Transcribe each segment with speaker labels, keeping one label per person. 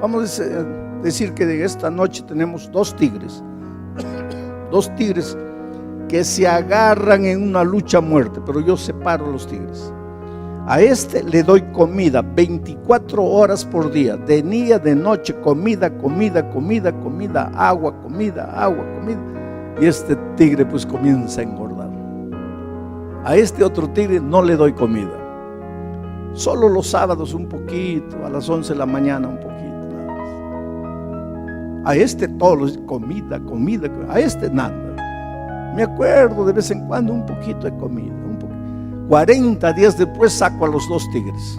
Speaker 1: Vamos a decir que esta noche tenemos dos tigres que se agarran en una lucha a muerte, pero yo separo a los tigres. A este le doy comida 24 horas por día, de día, de noche, comida, agua, y este tigre pues comienza a engordar. A este otro tigre no le doy comida, solo los sábados un poquito, a las 11 de la mañana un poquito, nada más. A este todos los comida, a este nada. Me acuerdo de vez en cuando un poquito de comida, 40 días después saco a los dos tigres.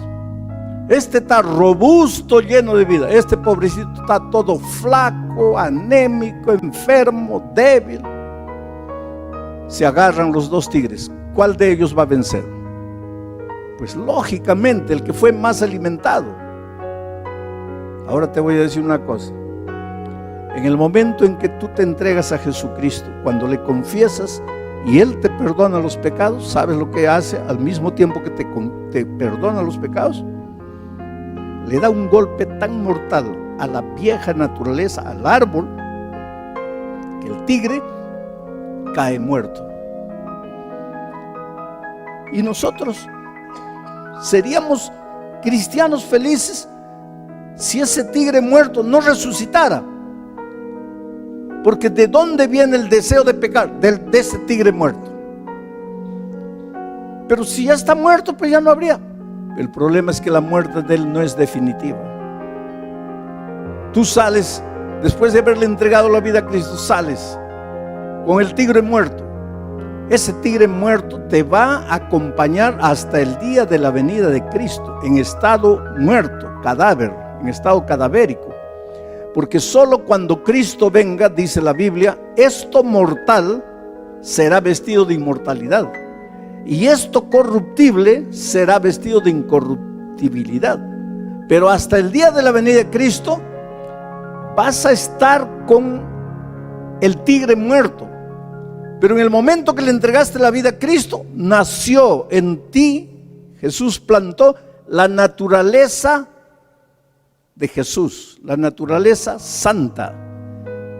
Speaker 1: Este está robusto, lleno de vida. Este pobrecito está todo flaco, anémico, enfermo, débil. Se agarran los dos tigres. ¿Cuál de ellos va a vencer? Pues lógicamente el que fue más alimentado. Ahora te voy a decir una cosa. En el momento en que tú te entregas a Jesucristo, cuando le confiesas y Él te perdona los pecados, ¿sabes lo que hace? Al mismo tiempo que te perdona los pecados, le da un golpe tan mortal a la vieja naturaleza, al árbol, que el tigre cae muerto. Y nosotros seríamos cristianos felices si ese tigre muerto no resucitara. Porque ¿de dónde viene el deseo de pecar? De ese tigre muerto. Pero si ya está muerto, pues ya no habría. El problema es que la muerte de él no es definitiva. Tú sales, después de haberle entregado la vida a Cristo, sales con el tigre muerto. Ese tigre muerto te va a acompañar hasta el día de la venida de Cristo, en estado muerto, cadáver, en estado cadavérico. Porque solo cuando Cristo venga, dice la Biblia, esto mortal será vestido de inmortalidad, y esto corruptible será vestido de incorruptibilidad. Pero hasta el día de la venida de Cristo vas a estar con el tigre muerto. Pero en el momento que le entregaste la vida a Cristo, nació en ti, Jesús plantó la naturaleza de Jesús, la naturaleza santa,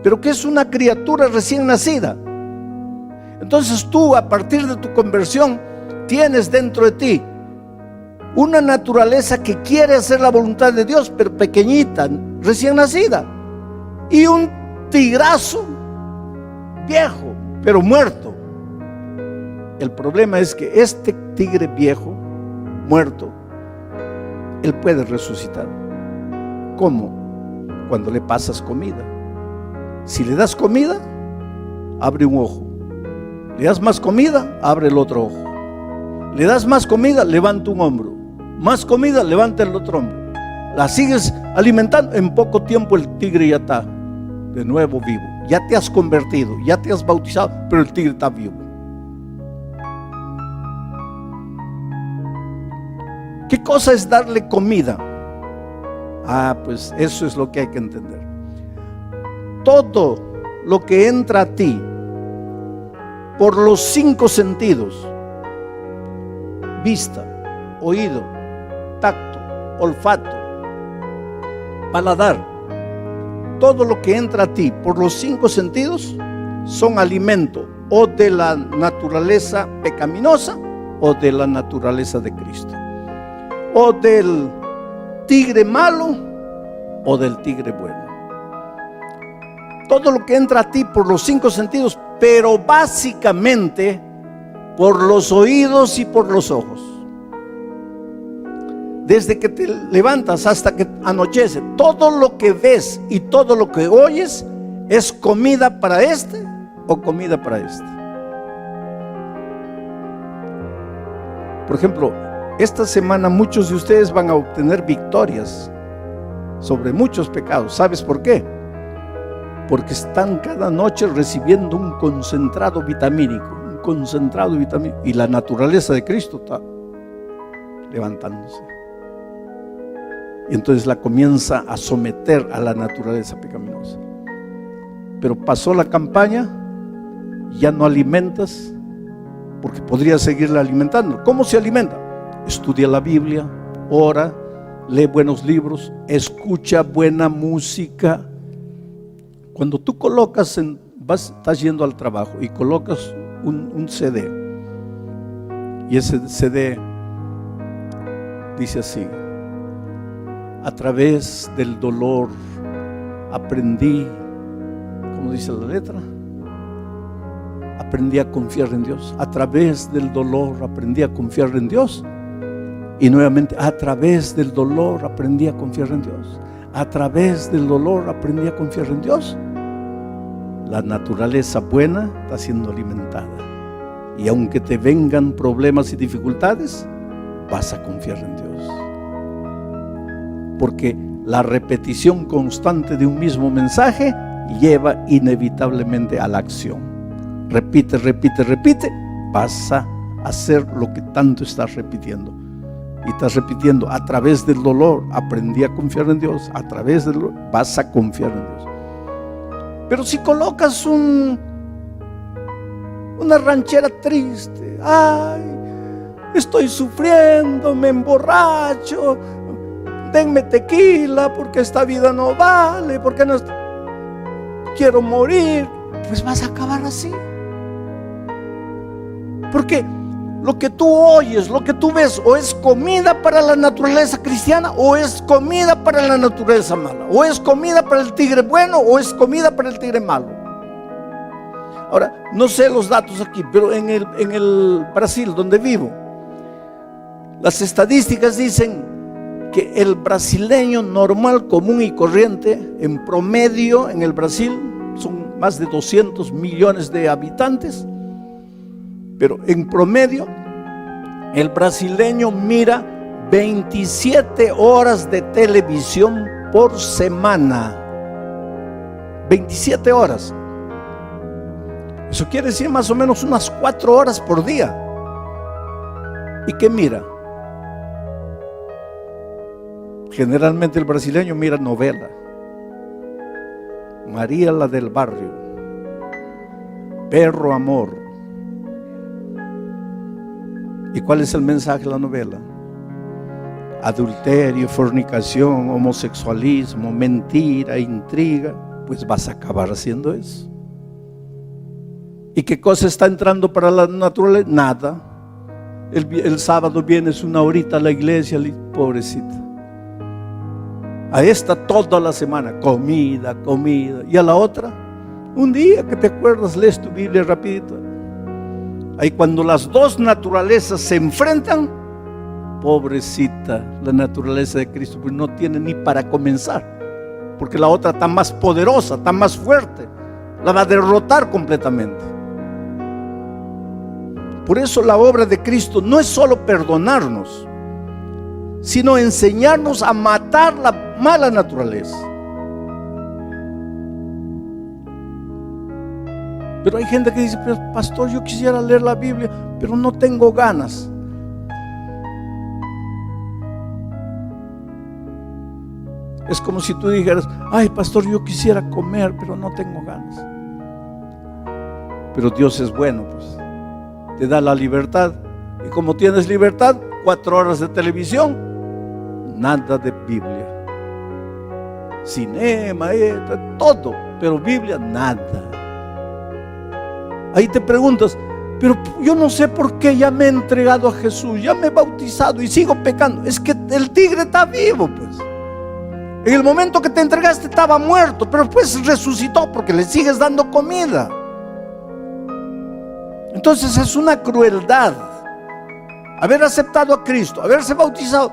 Speaker 1: pero que es una criatura recién nacida. Entonces tú, a partir de tu conversión, tienes dentro de ti una naturaleza que quiere hacer la voluntad de Dios, pero pequeñita, recién nacida, y un tigrazo viejo, pero muerto. El problema es que este tigre viejo, muerto, él puede resucitar. ¿Cómo? Cuando le pasas comida. Si le das comida, abre un ojo. Le das más comida, abre el otro ojo. Le das más comida, levanta un hombro. Más comida, levanta el otro hombro. La sigues alimentando, en poco tiempo el tigre ya está de nuevo vivo. Ya te has convertido, ya te has bautizado, pero el tigre está vivo. ¿Qué cosa es darle comida? Pues eso es lo que hay que entender. Todo lo que entra a ti por los 5 sentidos, vista, oído, tacto, olfato, paladar, todo lo que entra a ti por los 5 sentidos son alimento o de la naturaleza pecaminosa o de la naturaleza de Cristo, o del tigre malo o del tigre bueno. Todo lo que entra a ti por los 5 sentidos, pero básicamente por los oídos y por los ojos. Desde que te levantas hasta que anochece, todo lo que ves y todo lo que oyes es comida para este o comida para este. Por ejemplo, esta semana muchos de ustedes van a obtener victorias sobre muchos pecados. ¿Sabes por qué? Porque están cada noche recibiendo un concentrado vitamínico, y la naturaleza de Cristo está levantándose. Y entonces la comienza a someter a la naturaleza pecaminosa. Pero pasó la campaña, ya no alimentas, porque podrías seguirla alimentando. ¿Cómo se alimenta? Estudia la Biblia, ora, lee buenos libros, escucha buena música. Cuando tú colocas, estás yendo al trabajo y colocas un CD, y ese CD dice así: a través del dolor aprendí, ¿cómo dice la letra? Aprendí a confiar en Dios. A través del dolor aprendí a confiar en Dios. Y nuevamente, a través del dolor aprendí a confiar en Dios. A través del dolor aprendí a confiar en Dios. La naturaleza buena está siendo alimentada. Y aunque te vengan problemas y dificultades, vas a confiar en Dios. Porque la repetición constante de un mismo mensaje lleva inevitablemente a la acción. Repite, repite, repite, vas a hacer lo que tanto estás repitiendo. Y estás repitiendo: a través del dolor aprendí a confiar en Dios. A través del dolor vas a confiar en Dios. Pero si colocas una ranchera triste, ay, estoy sufriendo, me emborracho, denme tequila porque esta vida no vale, porque no quiero morir, pues vas a acabar así. Porque lo que tú oyes, lo que tú ves, o es comida para la naturaleza cristiana, o es comida para la naturaleza mala, o es comida para el tigre bueno, o es comida para el tigre malo. Ahora, no sé los datos aquí, pero en el Brasil, donde vivo, las estadísticas dicen que el brasileño normal, común y corriente, en promedio en el Brasil, son más de 200 millones de habitantes, pero en promedio el brasileño mira 27 horas de televisión por semana. 27 horas. Eso quiere decir más o menos unas 4 horas por día. ¿Y qué mira? Generalmente el brasileño mira novela. María la del barrio, Perro Amor. ¿Y cuál es el mensaje de la novela? Adulterio, fornicación, homosexualismo, mentira, intriga. Pues vas a acabar haciendo eso. ¿Y qué cosa está entrando para la naturaleza? Nada. El sábado vienes una horita a la iglesia, pobrecita. A esta toda la semana, comida, comida. Y a la otra, un día que te acuerdas, lees tu Biblia rapidito. Ahí cuando las dos naturalezas se enfrentan, pobrecita, la naturaleza de Cristo, pues no tiene ni para comenzar, porque la otra está más poderosa, está más fuerte, la va a derrotar completamente. Por eso la obra de Cristo no es solo perdonarnos, sino enseñarnos a matar la mala naturaleza. Pero hay gente que dice: pero pastor, yo quisiera leer la Biblia, pero no tengo ganas. Es como si tú dijeras: ay pastor, yo quisiera comer, pero no tengo ganas. Pero Dios es bueno, pues te da la libertad. Y como tienes libertad, 4 horas de televisión, nada de Biblia. Cinema, todo, pero Biblia, nada. Ahí te preguntas: pero yo no sé por qué ya me he entregado a Jesús, ya me he bautizado y sigo pecando. Es que el tigre está vivo, pues. En el momento que te entregaste estaba muerto, pero después resucitó porque le sigues dando comida. Entonces es una crueldad haber aceptado a Cristo, haberse bautizado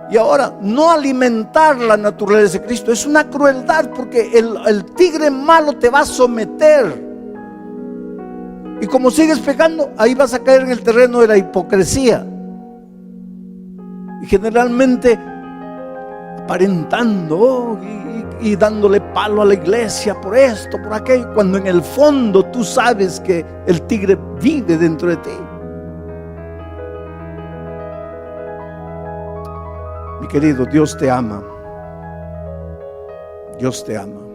Speaker 1: y ahora no alimentar la naturaleza de Cristo. Es una crueldad porque el tigre malo te va a someter. Y como sigues pecando, ahí vas a caer en el terreno de la hipocresía. Y generalmente aparentando y dándole palo a la iglesia por esto, por aquello, cuando en el fondo tú sabes que el tigre vive dentro de ti. Mi querido, Dios te ama. Dios te ama.